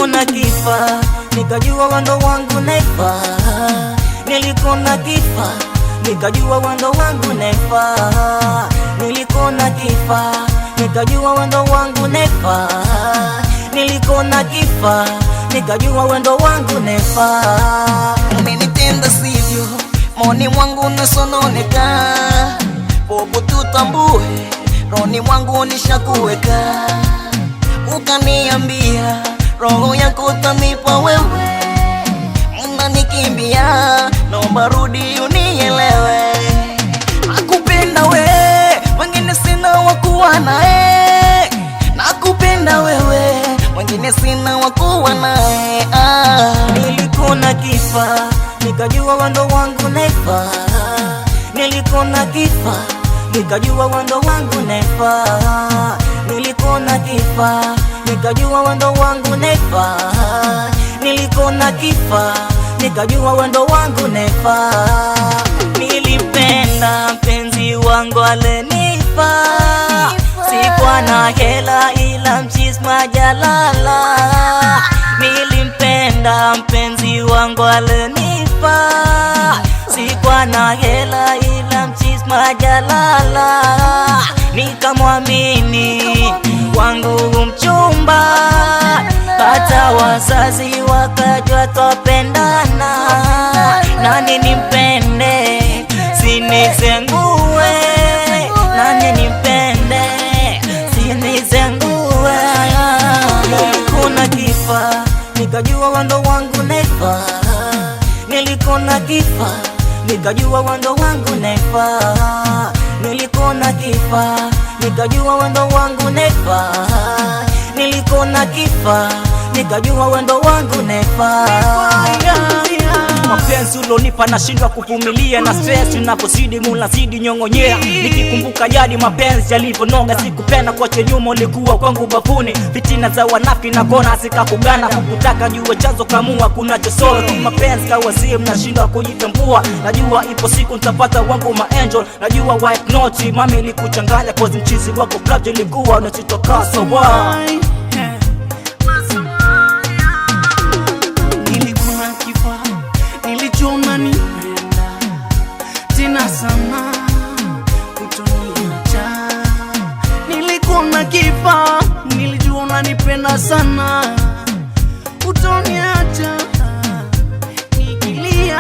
Nilikona kifa, nikajua wando wangu nefa. Nilikona kifa, nikajua wando wangu nefa. Nilikona kifa, nikajua wando wangu nefa. Nilikona kifa, nikajua wando wangu nefa. Umenitenda sivyo, moni mwangu nasononeka. Popo tutambue, roni mwangu nishakuweka. Ukaniambia, roho yako utanipa wewe. Unanikimbia, naomba rudi unielewe. Nakupenda we, wengine sina wakuwa nae. Nakupenda wewe, wengine sina wakuwa nae. Nilikona kifa, nikajua wando wangu nefa. Nilikona kifa, nikajua wando wangu nefa. Nilikona kifa, nikajua wando wangu nefa. Nilikona kifa, nikajua wando wangu nefa. Nilipenda mpenzi wangu alenifa. Sikuwa na hela ila mchisma jalala. Nilimpenda mpenzi wangu alenifa. Sikuwa na hela ila mchisma jalala. Nikamwamini wangu mchumba, hata wazazi wakajua twapendana. Nani nimpende sinizengue, nani nimpende sinizengue. Nilikona kifa, nikajua wando wangu nefa. Nilikona kifa, nikajua wando wangu nefa. Nilikona kifa, nikajua wando wangu nefa. Nilikona kifa, nikajua wando wangu nefa. Mapenzi ulonipa nashindwa kuvumilia, na stress unapozidi munazidi nyongonyea. Nikikumbuka jadi mapenzi yalivyonoga, sikupenda kuacha nyuma, ulikuwa kwangu bafuni. Fitina za wanafi na kona zikakugana, kukutaka jua chanzo kamua kuna chosoro tu. Mapenzi kawazie mnashindwa kujitambua, najua ipo siku nitapata wangu maangel. Najua white note mami ilikuchanganya, cause mchizi wako club ilikuwa unachitoka sawa. Nilichona nipenda tena sana, utoniacha. Nilikona kifa, nilijua unanipenda sana, utoniacha nikilia.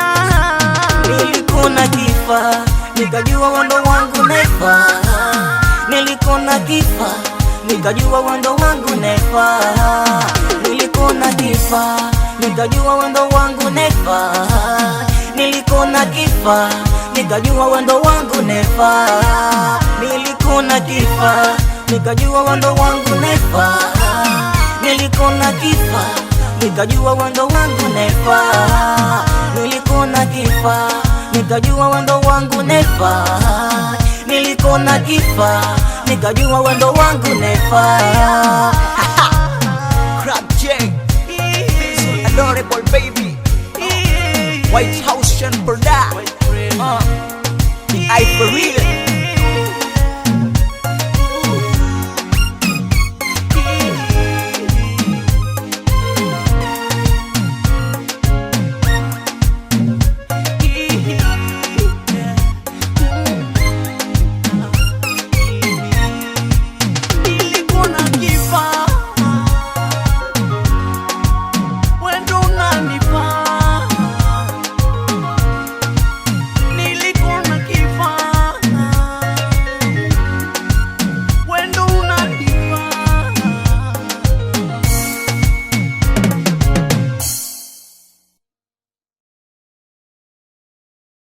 Nilikona kifa, nikajua wando wangu nefa. Nilikona kifa, nikajua wando wangu nefa. Nilikona kifa, nikajua wando wangu nefa. Nilikona kifa, nikajua wando wangu nefa. Nilikona kifa, nikajua wando wangu nefa. Nilikona kifa, nikajua wando wangu nefa. Nilikona kifa, nikajua wando wangu nefa. Nilikona kifa, nikajua wando wangu nefa. Crab J, adorable baby, White House and Product. I for real.